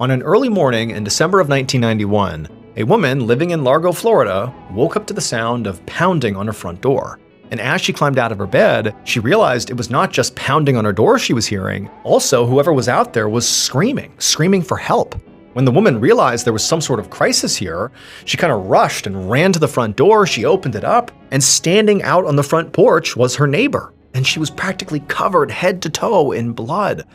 On an early morning in December of 1991, a woman living in Largo, Florida, woke up to the sound of pounding on her front door. And as she climbed out of her bed, she realized it was not just pounding on her door she was hearing. Also, whoever was out there was screaming for help. When the woman realized there was some sort of crisis here, she kind of rushed and ran to the front door. She opened it up, and standing out on the front porch was her neighbor. And she was practically covered head to toe in blood.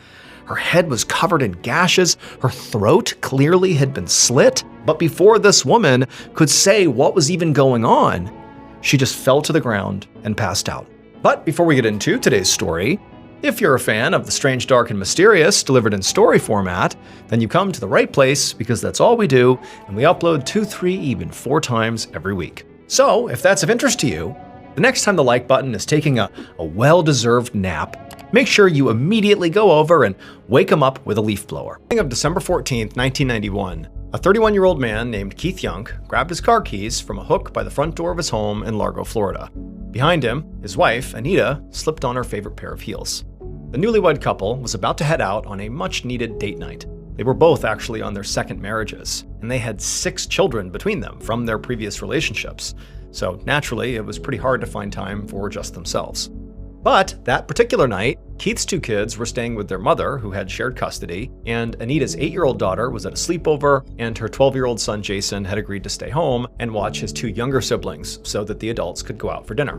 Her head was covered in gashes, her throat clearly had been slit. But before this woman could say what was even going on, she just fell to the ground and passed out. But before we get into today's story, if you're a fan of the strange, dark, and mysterious delivered in story format, then you come to the right place because that's all we do, and we upload 2, 3, even 4 times every week. So if that's of interest to you, the next time the like button is taking a well-deserved nap, make sure you immediately go over and wake him up with a leaf blower. Of December 14th, 1991, a 31-year-old man named Keith Young grabbed his car keys from a hook by the front door of his home in Largo, Florida. Behind him, his wife, Anita, slipped on her favorite pair of heels. The newlywed couple was about to head out on a much-needed date night. They were both actually on their second marriages, and they had 6 children between them from their previous relationships. So naturally, it was pretty hard to find time for just themselves. But that particular night, Keith's 2 kids were staying with their mother, who had shared custody, and Anita's 8-year-old daughter was at a sleepover, and her 12-year-old son Jason had agreed to stay home and watch his 2 younger siblings so that the adults could go out for dinner.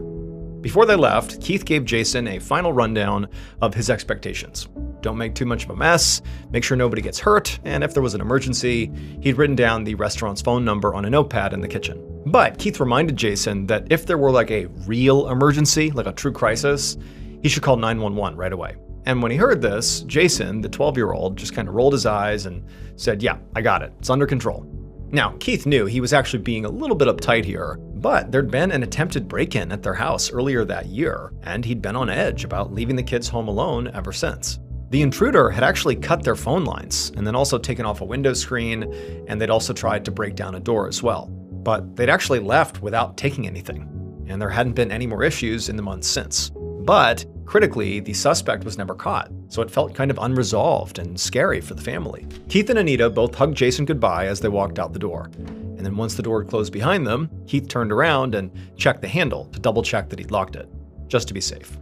Before they left, Keith gave Jason a final rundown of his expectations. Don't make too much of a mess, make sure nobody gets hurt, and if there was an emergency, he'd written down the restaurant's phone number on a notepad in the kitchen. But Keith reminded Jason that if there were like a real emergency, like a true crisis, he should call 911 right away. And when he heard this, Jason, the 12-year-old, just kind of rolled his eyes and said, "Yeah, I got it. It's under control." Now, Keith knew he was actually being a little bit uptight here, but there'd been an attempted break-in at their house earlier that year, and he'd been on edge about leaving the kids home alone ever since. The intruder had actually cut their phone lines and then also taken off a window screen, and they'd also tried to break down a door as well. But they'd actually left without taking anything, and there hadn't been any more issues in the months since. But critically, the suspect was never caught, so it felt kind of unresolved and scary for the family. Keith and Anita both hugged Jason goodbye as they walked out the door. And then once the door closed behind them, Keith turned around and checked the handle to double check that he'd locked it, just to be safe.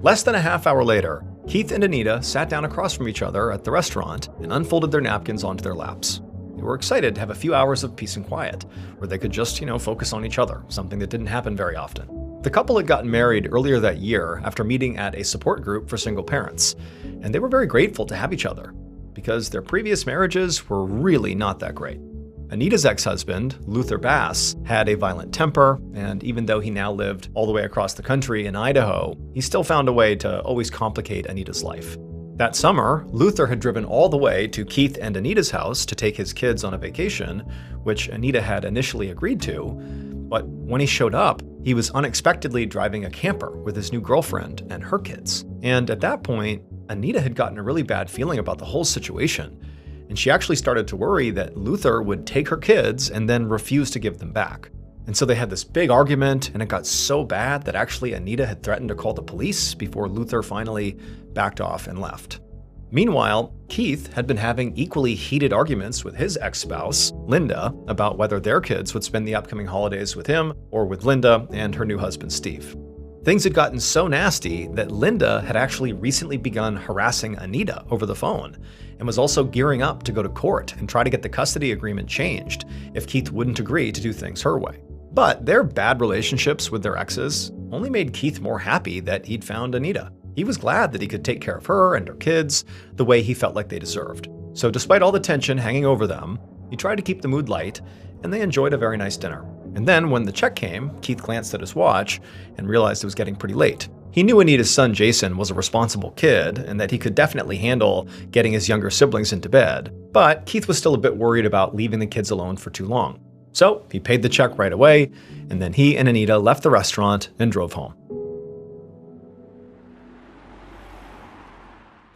Less than a half hour later, Keith and Anita sat down across from each other at the restaurant and unfolded their napkins onto their laps. They were excited to have a few hours of peace and quiet, where they could just, focus on each other, something that didn't happen very often. The couple had gotten married earlier that year after meeting at a support group for single parents, and they were very grateful to have each other, because their previous marriages were really not that great. Anita's ex-husband, Luther Bass, had a violent temper, and even though he now lived all the way across the country in Idaho, he still found a way to always complicate Anita's life. That summer, Luther had driven all the way to Keith and Anita's house to take his kids on a vacation, which Anita had initially agreed to, but when he showed up, he was unexpectedly driving a camper with his new girlfriend and her kids. And at that point, Anita had gotten a really bad feeling about the whole situation, and she actually started to worry that Luther would take her kids and then refuse to give them back. And so they had this big argument, and it got so bad that actually Anita had threatened to call the police before Luther finally backed off and left. Meanwhile, Keith had been having equally heated arguments with his ex-spouse, Linda, about whether their kids would spend the upcoming holidays with him or with Linda and her new husband, Steve. Things had gotten so nasty that Linda had actually recently begun harassing Anita over the phone and was also gearing up to go to court and try to get the custody agreement changed if Keith wouldn't agree to do things her way. But their bad relationships with their exes only made Keith more happy that he'd found Anita. He was glad that he could take care of her and her kids the way he felt like they deserved. So despite all the tension hanging over them, he tried to keep the mood light, and they enjoyed a very nice dinner. And then when the check came, Keith glanced at his watch and realized it was getting pretty late. He knew Anita's son Jason was a responsible kid and that he could definitely handle getting his younger siblings into bed, but Keith was still a bit worried about leaving the kids alone for too long. So he paid the check right away, and then he and Anita left the restaurant and drove home.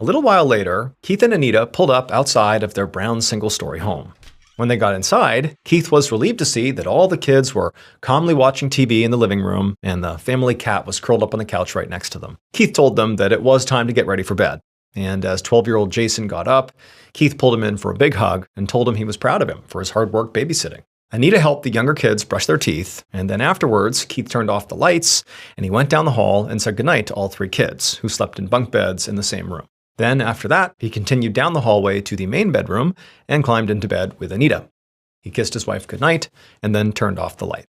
A little while later, Keith and Anita pulled up outside of their brown single-story home. When they got inside, Keith was relieved to see that all the kids were calmly watching TV in the living room, and the family cat was curled up on the couch right next to them. Keith told them that it was time to get ready for bed. And as 12-year-old Jason got up, Keith pulled him in for a big hug and told him he was proud of him for his hard work babysitting. Anita helped the younger kids brush their teeth, and then afterwards, Keith turned off the lights and he went down the hall and said goodnight to all 3 kids, who slept in bunk beds in the same room. Then after that, he continued down the hallway to the main bedroom and climbed into bed with Anita. He kissed his wife goodnight and then turned off the light.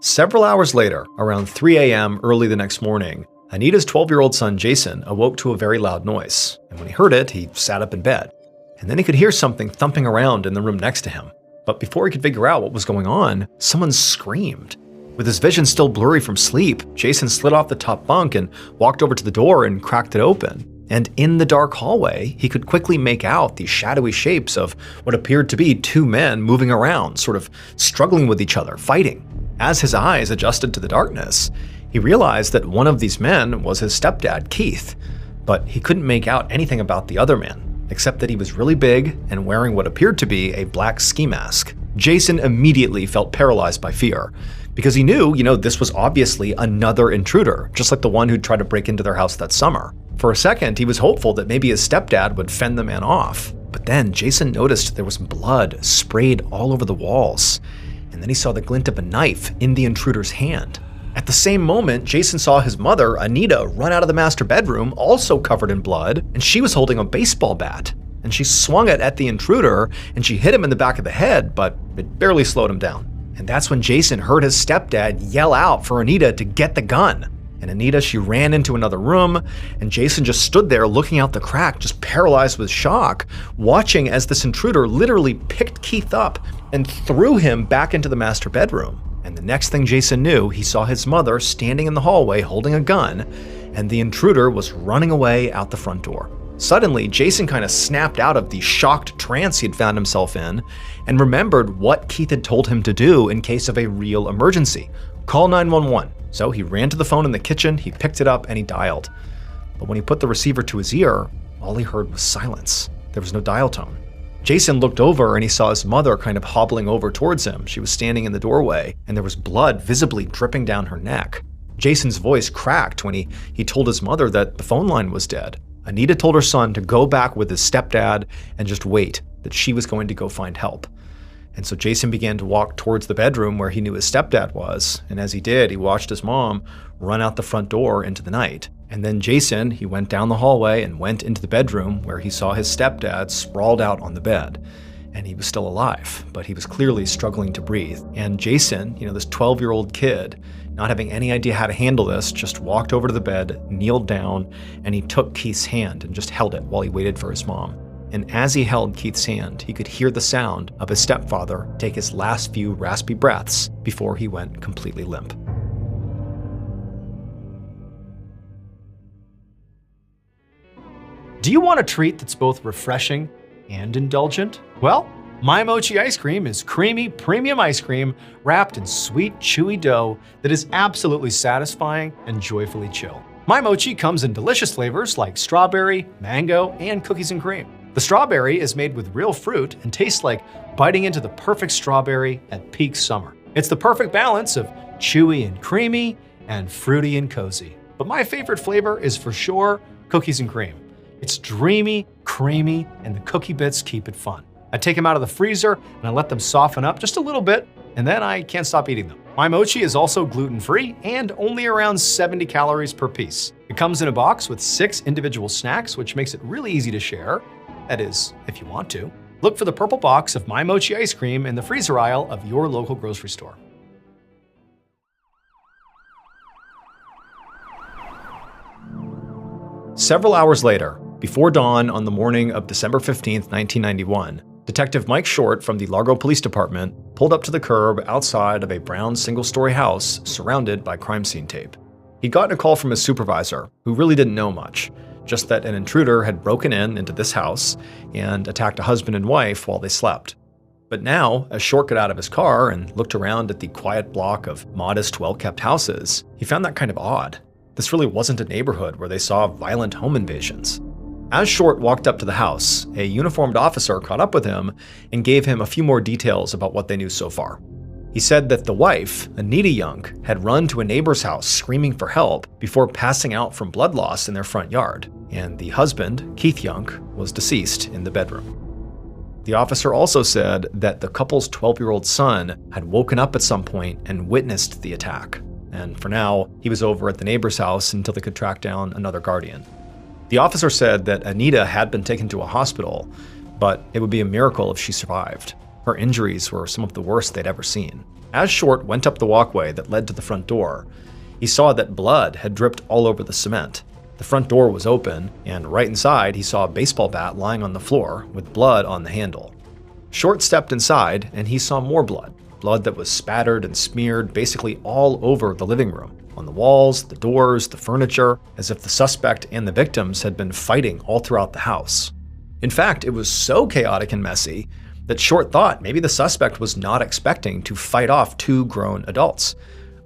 Several hours later, around 3 a.m. early the next morning, Anita's 12-year-old son Jason awoke to a very loud noise, and when he heard it, he sat up in bed. And then he could hear something thumping around in the room next to him. But before he could figure out what was going on, someone screamed. With his vision still blurry from sleep, Jason slid off the top bunk and walked over to the door and cracked it open. And in the dark hallway, he could quickly make out the shadowy shapes of what appeared to be 2 men moving around, sort of struggling with each other, fighting. As his eyes adjusted to the darkness, he realized that one of these men was his stepdad, Keith. But he couldn't make out anything about the other man, except that he was really big and wearing what appeared to be a black ski mask. Jason immediately felt paralyzed by fear, because he knew, this was obviously another intruder, just like the one who'd tried to break into their house that summer. For a second, he was hopeful that maybe his stepdad would fend the man off. But then Jason noticed there was blood sprayed all over the walls. And then he saw the glint of a knife in the intruder's hand. At the same moment, Jason saw his mother, Anita, run out of the master bedroom, also covered in blood, and she was holding a baseball bat. And she swung it at the intruder, and she hit him in the back of the head, but it barely slowed him down. And that's when Jason heard his stepdad yell out for Anita to get the gun. And Anita, she ran into another room, and Jason just stood there looking out the crack, just paralyzed with shock, watching as this intruder literally picked Keith up and threw him back into the master bedroom. And the next thing Jason knew, he saw his mother standing in the hallway holding a gun, and the intruder was running away out the front door. Suddenly, Jason kind of snapped out of the shocked trance he had found himself in and remembered what Keith had told him to do in case of a real emergency. Call 911. So he ran to the phone in the kitchen, he picked it up, and he dialed. But when he put the receiver to his ear, all he heard was silence. There was no dial tone. Jason looked over and he saw his mother kind of hobbling over towards him. She was standing in the doorway, and there was blood visibly dripping down her neck. Jason's voice cracked when he told his mother that the phone line was dead. Anita told her son to go back with his stepdad and just wait, that she was going to go find help. And so Jason began to walk towards the bedroom where he knew his stepdad was, and as he did, he watched his mom run out the front door into the night. And then Jason, he went down the hallway and went into the bedroom where he saw his stepdad sprawled out on the bed. And he was still alive, but he was clearly struggling to breathe. And Jason, this 12-year-old kid, not having any idea how to handle this, just walked over to the bed, kneeled down, and he took Keith's hand and just held it while he waited for his mom. And as he held Keith's hand, he could hear the sound of his stepfather take his last few raspy breaths before he went completely limp. Do you want a treat that's both refreshing and indulgent? Well, My Mochi ice cream is creamy, premium ice cream wrapped in sweet, chewy dough that is absolutely satisfying and joyfully chill. My Mochi comes in delicious flavors like strawberry, mango, and cookies and cream. The strawberry is made with real fruit and tastes like biting into the perfect strawberry at peak summer. It's the perfect balance of chewy and creamy and fruity and cozy. But my favorite flavor is for sure cookies and cream. It's dreamy, creamy, and the cookie bits keep it fun. I take them out of the freezer and I let them soften up just a little bit, and then I can't stop eating them. My Mochi is also gluten-free and only around 70 calories per piece. It comes in a box with 6 individual snacks, which makes it really easy to share. That is, if you want to. Look for the purple box of My Mochi ice cream in the freezer aisle of your local grocery store. Several hours later, before dawn on the morning of December 15th, 1991, Detective Mike Short from the Largo Police Department pulled up to the curb outside of a brown single-story house surrounded by crime scene tape. He'd gotten a call from his supervisor, who really didn't know much, just that an intruder had broken into this house and attacked a husband and wife while they slept. But now, as Short got out of his car and looked around at the quiet block of modest, well-kept houses, he found that kind of odd. This really wasn't a neighborhood where they saw violent home invasions. As Short walked up to the house, a uniformed officer caught up with him and gave him a few more details about what they knew so far. He said that the wife, Anita Young, had run to a neighbor's house screaming for help before passing out from blood loss in their front yard, and the husband, Keith Young, was deceased in the bedroom. The officer also said that the couple's 12-year-old son had woken up at some point and witnessed the attack, and for now, he was over at the neighbor's house until they could track down another guardian. The officer said that Anita had been taken to a hospital, but it would be a miracle if she survived. Her injuries were some of the worst they'd ever seen. As Short went up the walkway that led to the front door, he saw that blood had dripped all over the cement. The front door was open, and right inside he saw a baseball bat lying on the floor with blood on the handle. Short stepped inside and he saw more blood. Blood that was spattered and smeared basically all over the living room, on the walls, the doors, the furniture, as if the suspect and the victims had been fighting all throughout the house. In fact, it was so chaotic and messy that Short thought maybe the suspect was not expecting to fight off two grown adults.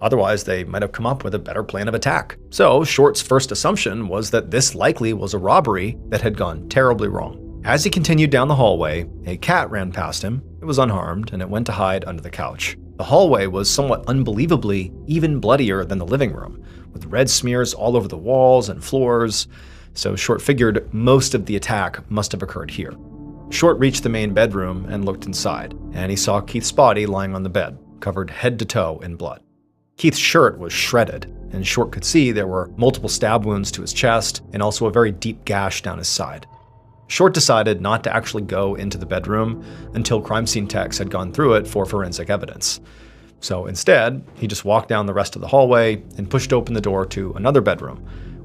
Otherwise, they might have come up with a better plan of attack. So Short's first assumption was that this likely was a robbery that had gone terribly wrong. As he continued down the hallway, a cat ran past him. It was unharmed, and it went to hide under the couch. The hallway was somewhat unbelievably even bloodier than the living room, with red smears all over the walls and floors, so Short figured most of the attack must have occurred here. Short reached the main bedroom and looked inside, and he saw Keith's body lying on the bed, covered head to toe in blood. Keith's shirt was shredded, and Short could see there were multiple stab wounds to his chest and also a very deep gash down his side. Short decided not to actually go into the bedroom until crime scene techs had gone through it for forensic evidence. So instead, he just walked down the rest of the hallway and pushed open the door to another bedroom,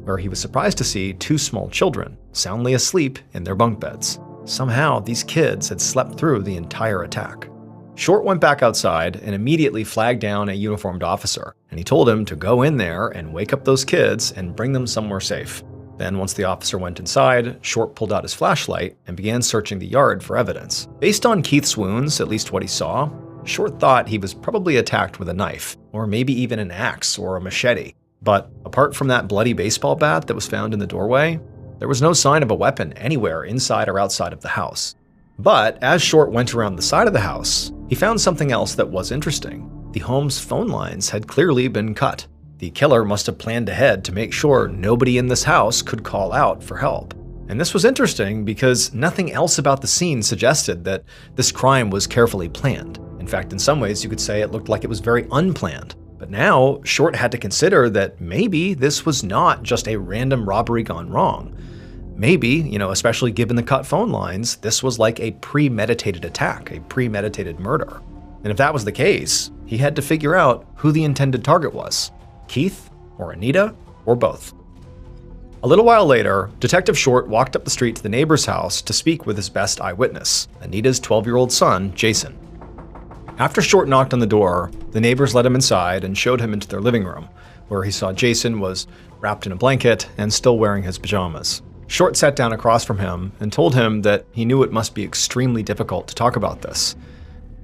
where he was surprised to see two small children soundly asleep in their bunk beds. Somehow, these kids had slept through the entire attack. Short went back outside and immediately flagged down a uniformed officer, and he told him to go in there and wake up those kids and bring them somewhere safe. Then once the officer went inside, Short pulled out his flashlight and began searching the yard for evidence. Based on Keith's wounds, at least what he saw, Short thought he was probably attacked with a knife, or maybe even an axe or a machete. But apart from that bloody baseball bat that was found in the doorway, there was no sign of a weapon anywhere inside or outside of the house. But as Short went around the side of the house, he found something else that was interesting. The home's phone lines had clearly been cut. The killer must have planned ahead to make sure nobody in this house could call out for help. And this was interesting because nothing else about the scene suggested that this crime was carefully planned. In fact, in some ways, you could say it looked like it was very unplanned. But now, Short had to consider that maybe this was not just a random robbery gone wrong. Maybe, especially given the cut phone lines, this was like a premeditated attack, a premeditated murder. And if that was the case, he had to figure out who the intended target was. Keith, or Anita, or both. A little while later, Detective Short walked up the street to the neighbor's house to speak with his best eyewitness, Anita's 12-year-old son, Jason. After Short knocked on the door, the neighbors let him inside and showed him into their living room, where he saw Jason was wrapped in a blanket and still wearing his pajamas. Short sat down across from him and told him that he knew it must be extremely difficult to talk about this,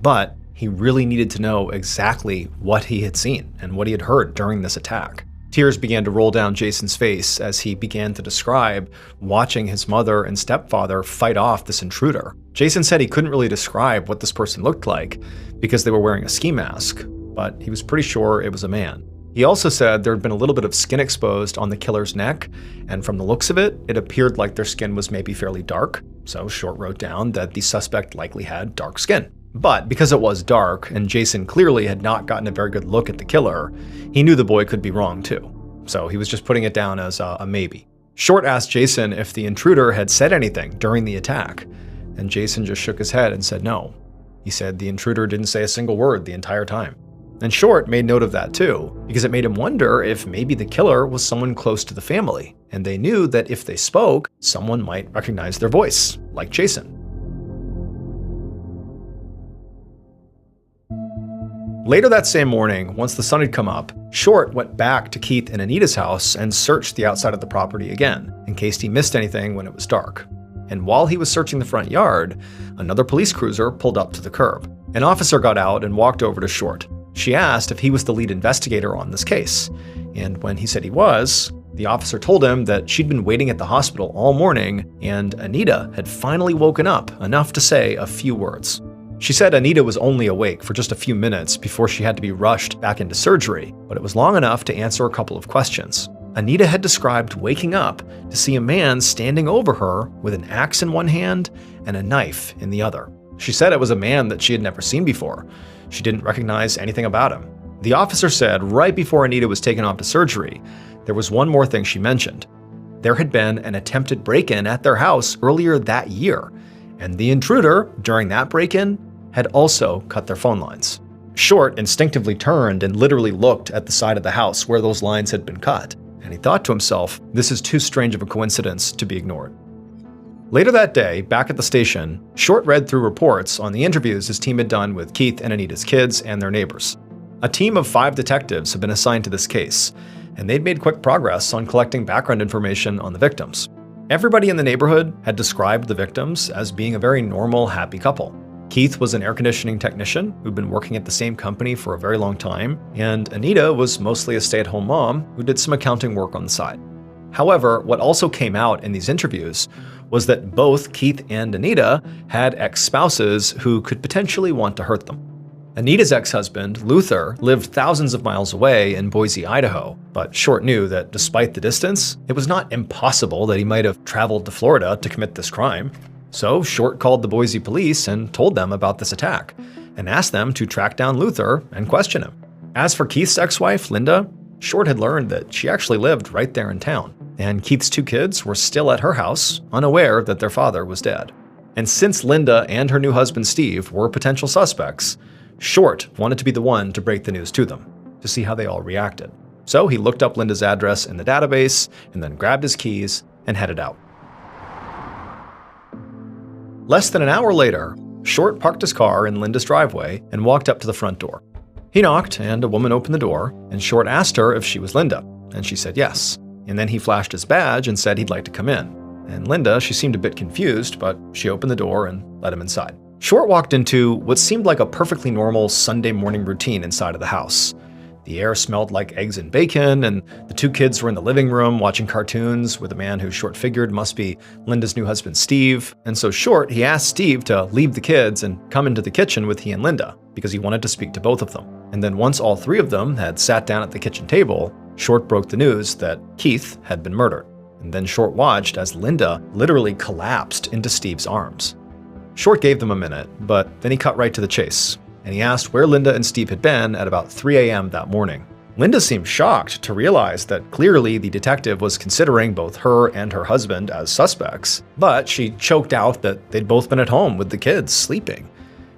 but he really needed to know exactly what he had seen and what he had heard during this attack. Tears began to roll down Jason's face as he began to describe watching his mother and stepfather fight off this intruder. Jason said he couldn't really describe what this person looked like because they were wearing a ski mask, but he was pretty sure it was a man. He also said there had been a little bit of skin exposed on the killer's neck, and from the looks of it, it appeared like their skin was maybe fairly dark, so Short wrote down that the suspect likely had dark skin. But because it was dark, and Jason clearly had not gotten a very good look at the killer, he knew the boy could be wrong too. So he was just putting it down as a maybe. Short asked Jason if the intruder had said anything during the attack, and Jason just shook his head and said no. He said the intruder didn't say a single word the entire time. And Short made note of that too, because it made him wonder if maybe the killer was someone close to the family, and they knew that if they spoke, someone might recognize their voice, like Jason. Later that same morning, once the sun had come up, Short went back to Keith and Anita's house and searched the outside of the property again, in case he missed anything when it was dark. And while he was searching the front yard, another police cruiser pulled up to the curb. An officer got out and walked over to Short. She asked if he was the lead investigator on this case, and when he said he was, the officer told him that she'd been waiting at the hospital all morning and Anita had finally woken up enough to say a few words. She said Anita was only awake for just a few minutes before she had to be rushed back into surgery, but it was long enough to answer a couple of questions. Anita had described waking up to see a man standing over her with an axe in one hand and a knife in the other. She said it was a man that she had never seen before. She didn't recognize anything about him. The officer said right before Anita was taken off to surgery, there was one more thing she mentioned. There had been an attempted break-in at their house earlier that year, and the intruder, during that break-in, had also cut their phone lines. Short instinctively turned and literally looked at the side of the house where those lines had been cut, and he thought to himself, this is too strange of a coincidence to be ignored. Later that day, back at the station, Short read through reports on the interviews his team had done with Keith and Anita's kids and their neighbors. A team of 5 detectives had been assigned to this case, and they'd made quick progress on collecting background information on the victims. Everybody in the neighborhood had described the victims as being a very normal, happy couple. Keith was an air conditioning technician who'd been working at the same company for a very long time, and Anita was mostly a stay-at-home mom who did some accounting work on the side. However, what also came out in these interviews was that both Keith and Anita had ex-spouses who could potentially want to hurt them. Anita's ex-husband, Luther, lived thousands of miles away in Boise, Idaho, but Short knew that despite the distance, it was not impossible that he might have traveled to Florida to commit this crime. So Short called the Boise police and told them about this attack, and asked them to track down Luther and question him. As for Keith's ex-wife, Linda, Short had learned that she actually lived right there in town, and Keith's 2 kids were still at her house, unaware that their father was dead. And since Linda and her new husband Steve were potential suspects, Short wanted to be the one to break the news to them, to see how they all reacted. So he looked up Linda's address in the database, and then grabbed his keys and headed out. Less than an hour later, Short parked his car in Linda's driveway and walked up to the front door. He knocked, and a woman opened the door, and Short asked her if she was Linda, and she said yes. And then he flashed his badge and said he'd like to come in. And Linda, she seemed a bit confused, but she opened the door and let him inside. Short walked into what seemed like a perfectly normal Sunday morning routine inside of the house. The air smelled like eggs and bacon, and the 2 kids were in the living room watching cartoons with a man who Short figured must be Linda's new husband, Steve. And so Short, he asked Steve to leave the kids and come into the kitchen with he and Linda, because he wanted to speak to both of them. And then once all 3 of them had sat down at the kitchen table, Short broke the news that Keith had been murdered. And then Short watched as Linda literally collapsed into Steve's arms. Short gave them a minute, but then he cut right to the chase, and he asked where Linda and Steve had been at about 3 a.m. that morning. Linda seemed shocked to realize that clearly the detective was considering both her and her husband as suspects, but she choked out that they'd both been at home with the kids sleeping.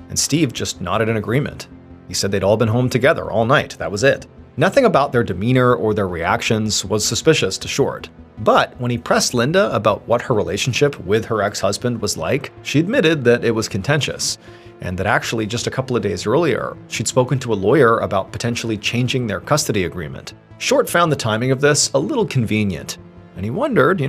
And Steve just nodded in agreement. He said they'd all been home together all night, that was it. Nothing about their demeanor or their reactions was suspicious to Short. But when he pressed Linda about what her relationship with her ex-husband was like, she admitted that it was contentious, and that actually just a couple of days earlier, she'd spoken to a lawyer about potentially changing their custody agreement. Short found the timing of this a little convenient, and he wondered,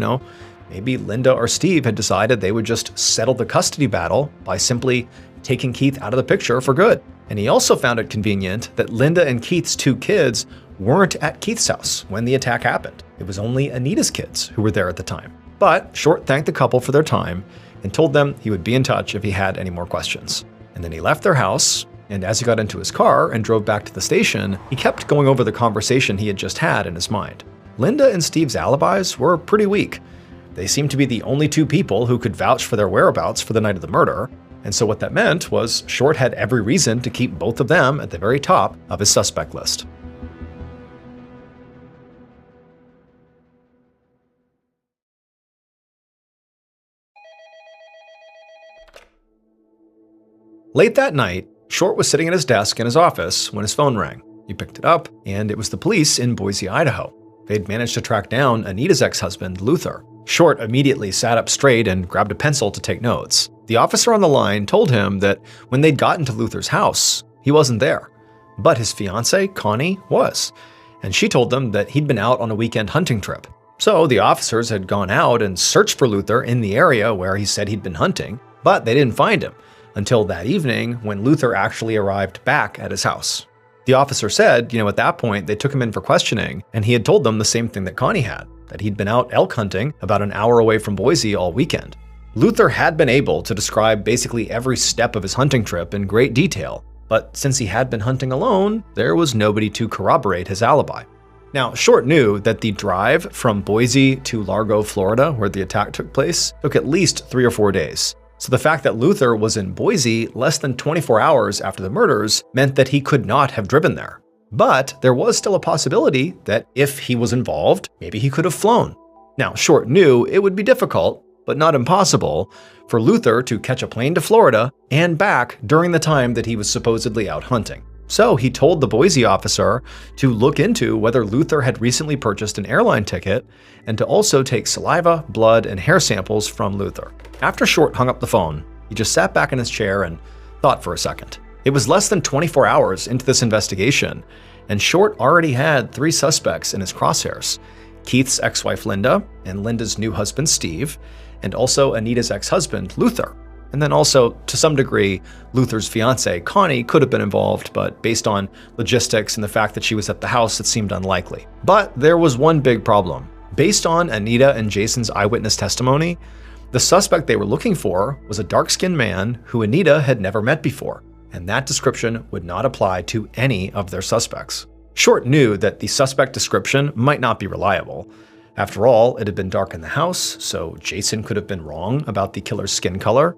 maybe Linda or Steve had decided they would just settle the custody battle by simply taking Keith out of the picture for good. And he also found it convenient that Linda and Keith's 2 kids weren't at Keith's house when the attack happened. It was only Anita's kids who were there at the time. But Short thanked the couple for their time and told them he would be in touch if he had any more questions. And then he left their house, and as he got into his car and drove back to the station, he kept going over the conversation he had just had in his mind. Linda and Steve's alibis were pretty weak. They seemed to be the only 2 people who could vouch for their whereabouts for the night of the murder, and so what that meant was Short had every reason to keep both of them at the very top of his suspect list. Late that night, Short was sitting at his desk in his office when his phone rang. He picked it up, and it was the police in Boise, Idaho. They'd managed to track down Anita's ex-husband, Luther. Short immediately sat up straight and grabbed a pencil to take notes. The officer on the line told him that when they'd gotten to Luther's house, he wasn't there. But his fiancée, Connie, was. And she told them that he'd been out on a weekend hunting trip. So the officers had gone out and searched for Luther in the area where he said he'd been hunting, but they didn't find him until that evening when Luther actually arrived back at his house. The officer said, at that point, they took him in for questioning, and he had told them the same thing that Connie had, that he'd been out elk hunting about an hour away from Boise all weekend. Luther had been able to describe basically every step of his hunting trip in great detail, but since he had been hunting alone, there was nobody to corroborate his alibi. Now, Short knew that the drive from Boise to Largo, Florida, where the attack took place, took at least 3 or 4 days. So the fact that Luther was in Boise less than 24 hours after the murders meant that he could not have driven there. But there was still a possibility that if he was involved, maybe he could have flown. Now, Short knew it would be difficult, but not impossible, for Luther to catch a plane to Florida and back during the time that he was supposedly out hunting. So he told the Boise officer to look into whether Luther had recently purchased an airline ticket and to also take saliva, blood, and hair samples from Luther. After Short hung up the phone, he just sat back in his chair and thought for a second. It was less than 24 hours into this investigation, and Short already had 3 suspects in his crosshairs: Keith's ex-wife Linda, and Linda's new husband Steve, and also Anita's ex-husband Luther. And then also, to some degree, Luther's fiancée, Connie, could have been involved, but based on logistics and the fact that she was at the house, it seemed unlikely. But there was one big problem. Based on Anita and Jason's eyewitness testimony, the suspect they were looking for was a dark-skinned man who Anita had never met before, and that description would not apply to any of their suspects. Short knew that the suspect description might not be reliable. After all, it had been dark in the house, so Jason could have been wrong about the killer's skin color,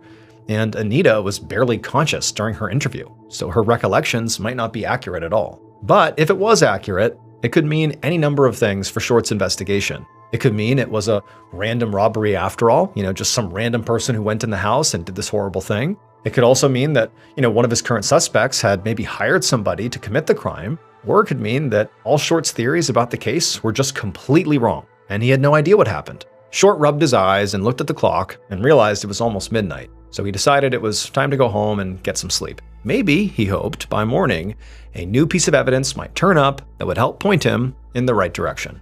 and Anita was barely conscious during her interview, so her recollections might not be accurate at all. But if it was accurate, it could mean any number of things for Short's investigation. It could mean it was a random robbery after all, just some random person who went in the house and did this horrible thing. It could also mean that, one of his current suspects had maybe hired somebody to commit the crime, or it could mean that all Short's theories about the case were just completely wrong, and he had no idea what happened. Short rubbed his eyes and looked at the clock and realized it was almost midnight, so he decided it was time to go home and get some sleep. Maybe, he hoped, by morning, a new piece of evidence might turn up that would help point him in the right direction.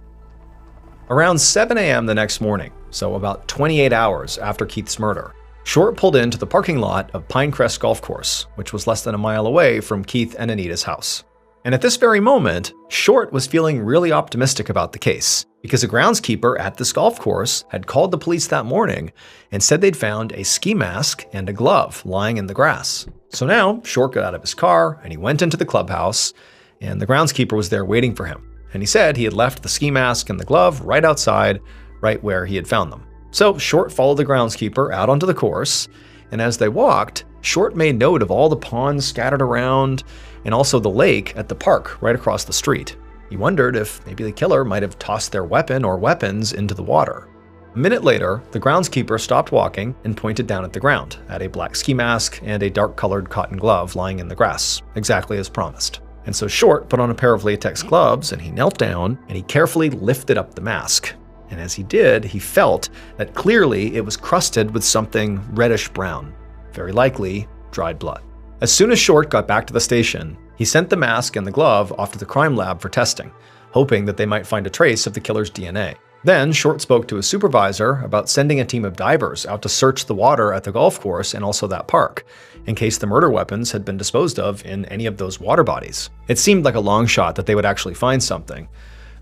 Around 7 a.m. the next morning, so about 28 hours after Keith's murder, Short pulled into the parking lot of Pinecrest Golf Course, which was less than a mile away from Keith and Anita's house. And at this very moment, Short was feeling really optimistic about the case, because a groundskeeper at this golf course had called the police that morning and said they'd found a ski mask and a glove lying in the grass. So now, Short got out of his car and he went into the clubhouse, and the groundskeeper was there waiting for him. And he said he had left the ski mask and the glove right outside, right where he had found them. So Short followed the groundskeeper out onto the course, and as they walked, Short made note of all the ponds scattered around and also the lake at the park right across the street. He wondered if maybe the killer might have tossed their weapon or weapons into the water. A minute later, the groundskeeper stopped walking and pointed down at the ground, at a black ski mask and a dark-colored cotton glove lying in the grass, exactly as promised. And so Short put on a pair of latex gloves and he knelt down and he carefully lifted up the mask. And as he did, he felt that clearly it was crusted with something reddish-brown, very likely dried blood. As soon as Short got back to the station, he sent the mask and the glove off to the crime lab for testing, hoping that they might find a trace of the killer's DNA. Then Short spoke to his supervisor about sending a team of divers out to search the water at the golf course and also that park, in case the murder weapons had been disposed of in any of those water bodies. It seemed like a long shot that they would actually find something,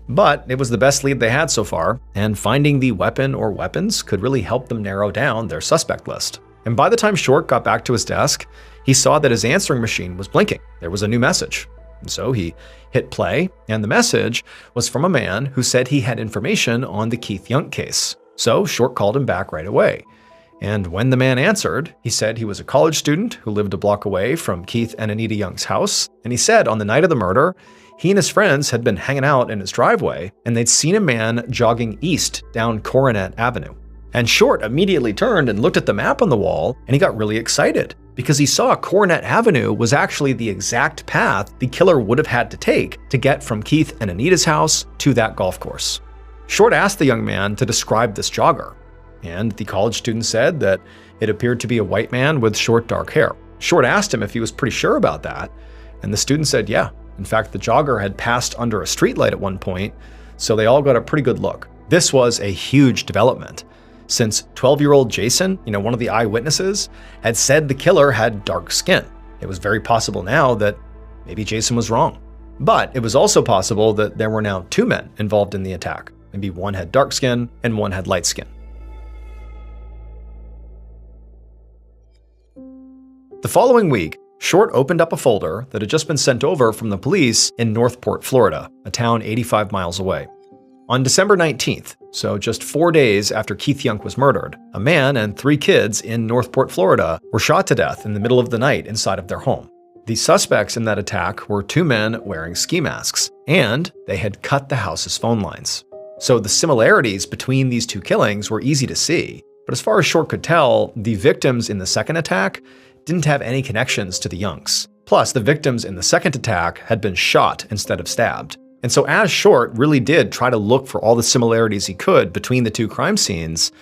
but it was the best lead they had so far, and finding the weapon or weapons could really help them narrow down their suspect list. And by the time Short got back to his desk, he saw that his answering machine was blinking. There was a new message. And so he hit play, and the message was from a man who said he had information on the Keith Young case. So Short called him back right away. And when the man answered, he said he was a college student who lived a block away from Keith and Anita Young's house. And he said on the night of the murder, he and his friends had been hanging out in his driveway, and they'd seen a man jogging east down Coronet Avenue. And Short immediately turned and looked at the map on the wall, and he got really excited because he saw Coronet Avenue was actually the exact path the killer would have had to take to get from Keith and Anita's house to that golf course. Short asked the young man to describe this jogger, and the college student said that it appeared to be a white man with short dark hair. Short asked him if he was pretty sure about that, and the student said yeah. In fact, the jogger had passed under a streetlight at one point, so they all got a pretty good look. This was a huge development, since 12-year-old Jason, one of the eyewitnesses, had said the killer had dark skin. It was very possible now that maybe Jason was wrong. But it was also possible that there were now 2 men involved in the attack. Maybe one had dark skin and one had light skin. The following week, Short opened up a folder that had just been sent over from the police in Northport, Florida, a town 85 miles away. On December 19th, so just 4 days after Keith Young was murdered, a man and 3 kids in Northport, Florida were shot to death in the middle of the night inside of their home. The suspects in that attack were 2 men wearing ski masks, and they had cut the house's phone lines. So the similarities between these 2 killings were easy to see, but as far as Short could tell, the victims in the second attack didn't have any connections to the Youngs. Plus, the victims in the second attack had been shot instead of stabbed. And so as Short really did try to look for all the similarities he could between the 2 crime scenes,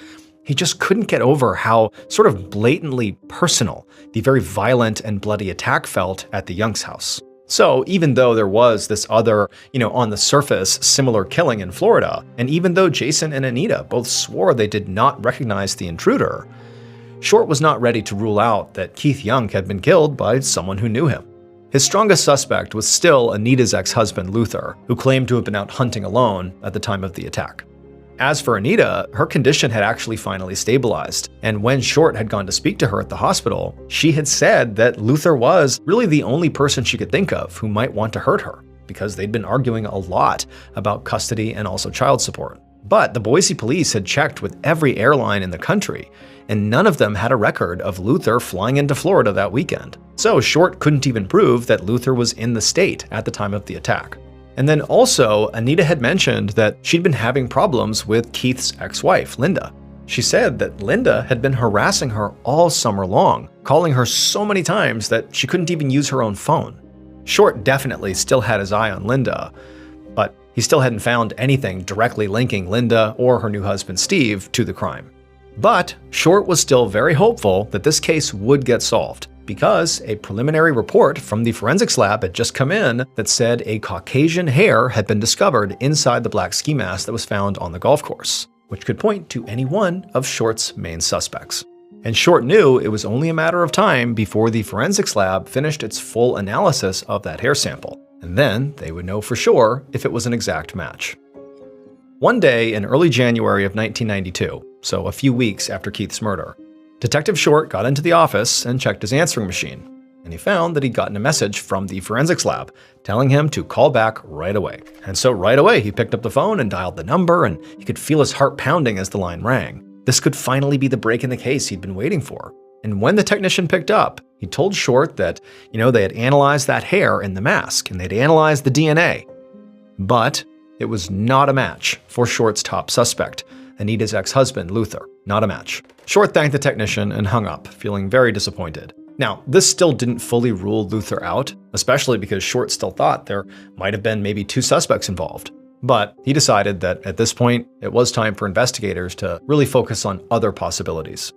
he just couldn't get over how sort of blatantly personal the very violent and bloody attack felt at the Youngs' house. So even though there was this other, on the surface, similar killing in Florida, and even though Jason and Anita both swore they did not recognize the intruder, Short was not ready to rule out that Keith Young had been killed by someone who knew him. His strongest suspect was still Anita's ex-husband, Luther, who claimed to have been out hunting alone at the time of the attack. As for Anita, her condition had actually finally stabilized, and when Short had gone to speak to her at the hospital, she had said that Luther was really the only person she could think of who might want to hurt her, because they'd been arguing a lot about custody and also child support. But the Boise police had checked with every airline in the country, and none of them had a record of Luther flying into Florida that weekend. So Short couldn't even prove that Luther was in the state at the time of the attack. And then also, Anita had mentioned that she'd been having problems with Keith's ex-wife, Linda. She said that Linda had been harassing her all summer long, calling her so many times that she couldn't even use her own phone. Short definitely still had his eye on Linda, but he still hadn't found anything directly linking Linda or her new husband Steve to the crime. But Short was still very hopeful that this case would get solved, because a preliminary report from the forensics lab had just come in that said a Caucasian hair had been discovered inside the black ski mask that was found on the golf course, which could point to any one of Short's main suspects. And Short knew it was only a matter of time before the forensics lab finished its full analysis of that hair sample, and then they would know for sure if it was an exact match. One day in early January of 1992, so a few weeks after Keith's murder, Detective Short got into the office and checked his answering machine, and he found that he'd gotten a message from the forensics lab telling him to call back right away. And so right away he picked up the phone and dialed the number, and he could feel his heart pounding as the line rang. This could finally be the break in the case he'd been waiting for. And when the technician picked up, he told Short that, they had analyzed that hair in the mask, and they'd analyzed the DNA. But it was not a match for Short's top suspect, Anita's ex-husband, Luther. Not a match. Short thanked the technician and hung up, feeling very disappointed. Now, this still didn't fully rule Luther out, especially because Short still thought there might have been maybe 2 suspects involved. But he decided that at this point, it was time for investigators to really focus on other possibilities.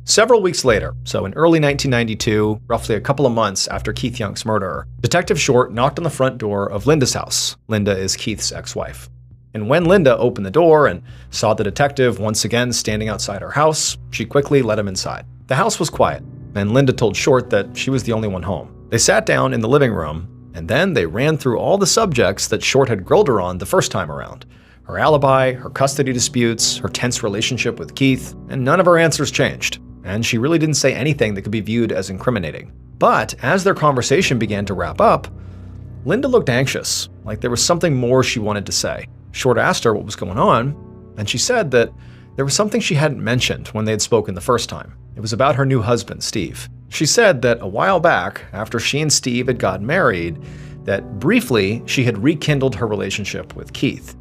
Several weeks later, so in early 1992, roughly a couple of months after Keith Young's murder, Detective Short knocked on the front door of Linda's house. Linda is Keith's ex-wife. And when Linda opened the door and saw the detective once again standing outside her house, she quickly let him inside. The house was quiet, and Linda told Short that she was the only one home. They sat down in the living room, and then they ran through all the subjects that Short had grilled her on the first time around. Her alibi, her custody disputes, her tense relationship with Keith, and none of her answers changed. And she really didn't say anything that could be viewed as incriminating. But as their conversation began to wrap up, Linda looked anxious, like there was something more she wanted to say. Short asked her what was going on, and she said that there was something she hadn't mentioned when they had spoken the first time. It was about her new husband, Steve. She said that a while back, after she and Steve had gotten married, that briefly she had rekindled her relationship with Keith.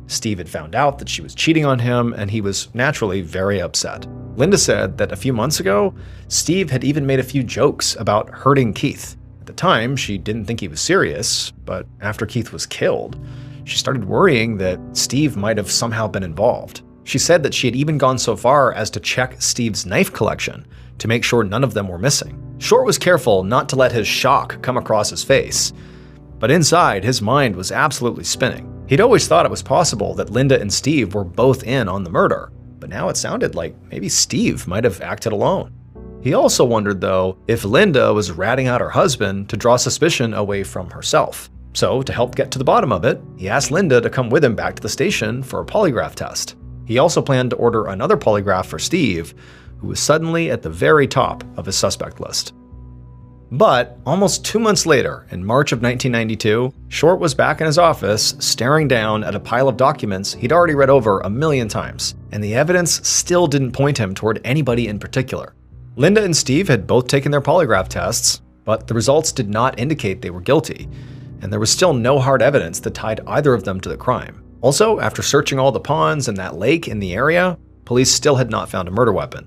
Steve had found out that she was cheating on him, and he was naturally very upset. Linda said that a few months ago, Steve had even made a few jokes about hurting Keith. At the time, she didn't think he was serious, but after Keith was killed, she started worrying that Steve might have somehow been involved. She said that she had even gone so far as to check Steve's knife collection to make sure none of them were missing. Short was careful not to let his shock come across his face, but inside, his mind was absolutely spinning. He'd always thought it was possible that Linda and Steve were both in on the murder, but now it sounded like maybe Steve might have acted alone. He also wondered, though, if Linda was ratting out her husband to draw suspicion away from herself. So, to help get to the bottom of it, he asked Linda to come with him back to the station for a polygraph test. He also planned to order another polygraph for Steve, who was suddenly at the very top of his suspect list. But almost 2 months later, in March of 1992, Short was back in his office, staring down at a pile of documents he'd already read over 1,000,000 times, and the evidence still didn't point him toward anybody in particular. Linda and Steve had both taken their polygraph tests, but the results did not indicate they were guilty, and there was still no hard evidence that tied either of them to the crime. Also, after searching all the ponds and that lake in the area, police still had not found a murder weapon.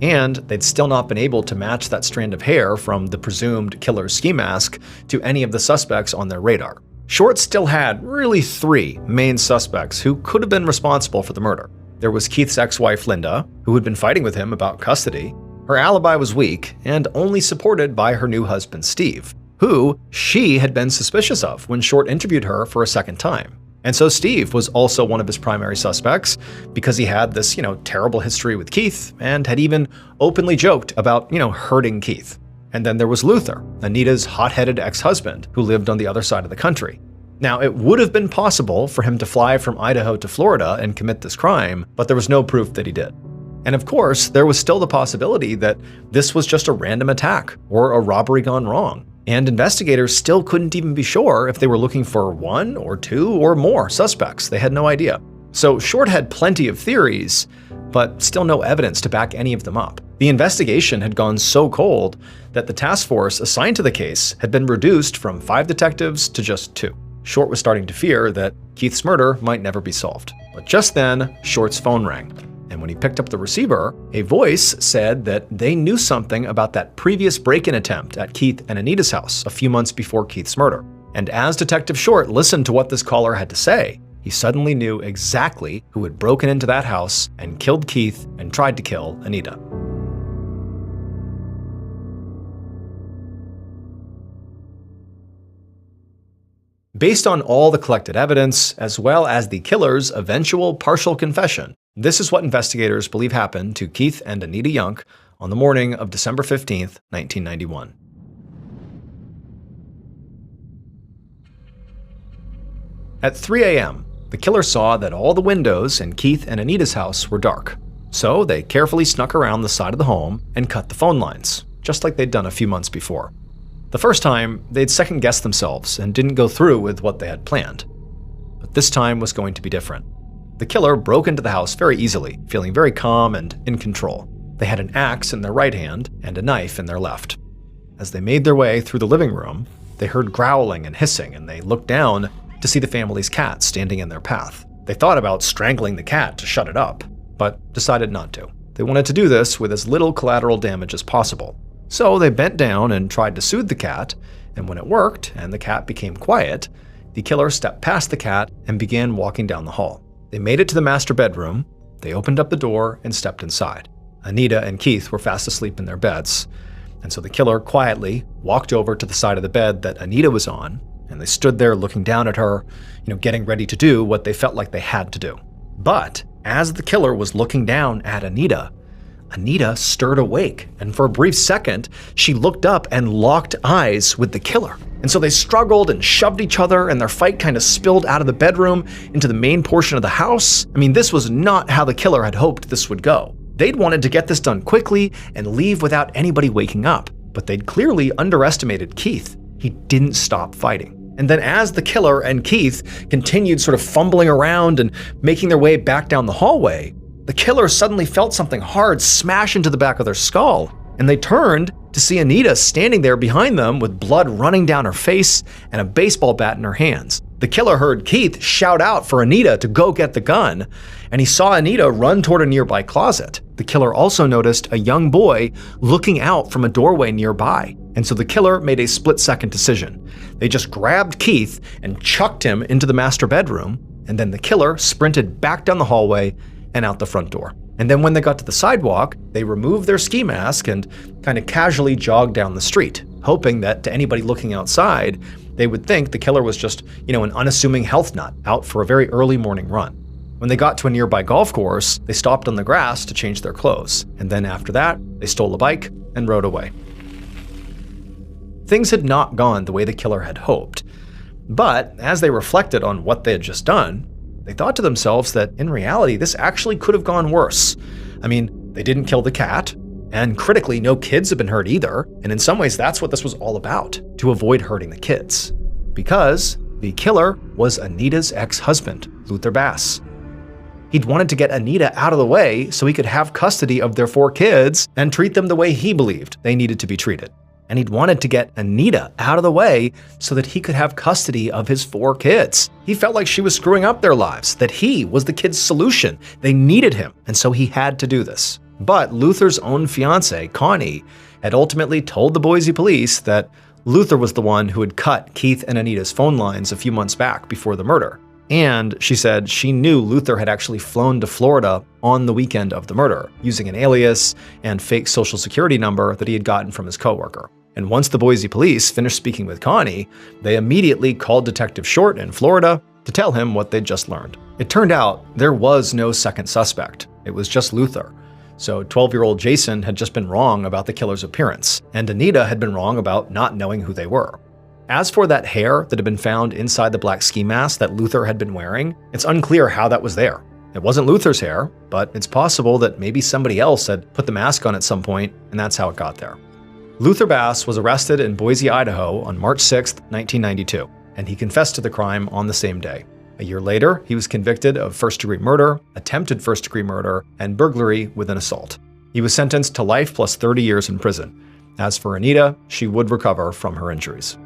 And they'd still not been able to match that strand of hair from the presumed killer's ski mask to any of the suspects on their radar. Short still had really 3 main suspects who could have been responsible for the murder. There was Keith's ex-wife Linda, who had been fighting with him about custody. Her alibi was weak and only supported by her new husband Steve, who she had been suspicious of when Short interviewed her for a second time. And so Steve was also one of his primary suspects because he had this, terrible history with Keith and had even openly joked about, hurting Keith. And then there was Luther, Anita's hot-headed ex-husband who lived on the other side of the country. Now, it would have been possible for him to fly from Idaho to Florida and commit this crime, but there was no proof that he did. And of course, there was still the possibility that this was just a random attack or a robbery gone wrong. And investigators still couldn't even be sure if they were looking for 1 or 2 or more suspects. They had no idea. So Short had plenty of theories, but still no evidence to back any of them up. The investigation had gone so cold that the task force assigned to the case had been reduced from 5 detectives to just 2. Short was starting to fear that Keith's murder might never be solved. But just then, Short's phone rang. And when he picked up the receiver, a voice said that they knew something about that previous break-in attempt at Keith and Anita's house a few months before Keith's murder. And as Detective Short listened to what this caller had to say, he suddenly knew exactly who had broken into that house and killed Keith and tried to kill Anita. Based on all the collected evidence, as well as the killer's eventual partial confession, this is what investigators believe happened to Keith and Anita Young on the morning of December 15th, 1991. At 3 a.m., the killer saw that all the windows in Keith and Anita's house were dark. So they carefully snuck around the side of the home and cut the phone lines, just like they'd done a few months before. The first time, they'd second-guessed themselves and didn't go through with what they had planned. But this time was going to be different. The killer broke into the house very easily, feeling very calm and in control. They had an axe in their right hand and a knife in their left. As they made their way through the living room, they heard growling and hissing, and they looked down to see the family's cat standing in their path. They thought about strangling the cat to shut it up, but decided not to. They wanted to do this with as little collateral damage as possible. So they bent down and tried to soothe the cat, and when it worked and the cat became quiet, the killer stepped past the cat and began walking down the hall. They made it to the master bedroom, they opened up the door and stepped inside. Anita and Keith were fast asleep in their beds, and so the killer quietly walked over to the side of the bed that Anita was on, and they stood there looking down at her, getting ready to do what they felt like they had to do. But as the killer was looking down at Anita stirred awake, and for a brief second, she looked up and locked eyes with the killer. And so they struggled and shoved each other, and their fight kind of spilled out of the bedroom into the main portion of the house. This was not how the killer had hoped this would go. They'd wanted to get this done quickly and leave without anybody waking up, but they'd clearly underestimated Keith. He didn't stop fighting. And then as the killer and Keith continued sort of fumbling around and making their way back down the hallway, the killer suddenly felt something hard smash into the back of their skull, and they turned to see Anita standing there behind them with blood running down her face and a baseball bat in her hands. The killer heard Keith shout out for Anita to go get the gun, and he saw Anita run toward a nearby closet. The killer also noticed a young boy looking out from a doorway nearby, and so the killer made a split-second decision. They just grabbed Keith and chucked him into the master bedroom, and then the killer sprinted back down the hallway and out the front door. And then when they got to the sidewalk, they removed their ski mask and kind of casually jogged down the street, hoping that to anybody looking outside, they would think the killer was just, an unassuming health nut out for a very early morning run. When they got to a nearby golf course, they stopped on the grass to change their clothes. And then after that, they stole a bike and rode away. Things had not gone the way the killer had hoped. But as they reflected on what they had just done, they thought to themselves that in reality, this actually could have gone worse. I mean, they didn't kill the cat, and critically, no kids have been hurt either, and in some ways that's what this was all about, to avoid hurting the kids. Because the killer was Anita's ex-husband, Luther Bass. He'd wanted to get Anita out of the way so he could have custody of their 4 kids and treat them the way he believed they needed to be treated. And he'd wanted to get Anita out of the way so that he could have custody of his 4 kids. He felt like she was screwing up their lives, that he was the kids' solution. They needed him, and so he had to do this. But Luther's own fiancée, Connie, had ultimately told the Boise police that Luther was the one who had cut Keith and Anita's phone lines a few months back before the murder. And she said she knew Luther had actually flown to Florida on the weekend of the murder, using an alias and fake social security number that he had gotten from his coworker. And once the Boise police finished speaking with Connie, they immediately called Detective Short in Florida to tell him what they'd just learned. It turned out there was no second suspect. It was just Luther. So 12-year-old Jason had just been wrong about the killer's appearance, and Anita had been wrong about not knowing who they were. As for that hair that had been found inside the black ski mask that Luther had been wearing, it's unclear how that was there. It wasn't Luther's hair, but it's possible that maybe somebody else had put the mask on at some point, and that's how it got there. Luther Bass was arrested in Boise, Idaho on March 6, 1992, and he confessed to the crime on the same day. A year later, he was convicted of first-degree murder, attempted first-degree murder, and burglary with an assault. He was sentenced to life plus 30 years in prison. As for Anita, she would recover from her injuries.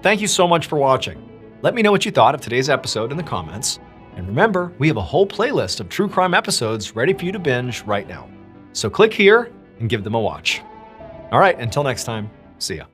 Thank you so much for watching. Let me know what you thought of today's episode in the comments. And remember, we have a whole playlist of true crime episodes ready for you to binge right now. So click here and give them a watch. All right, until next time, see ya.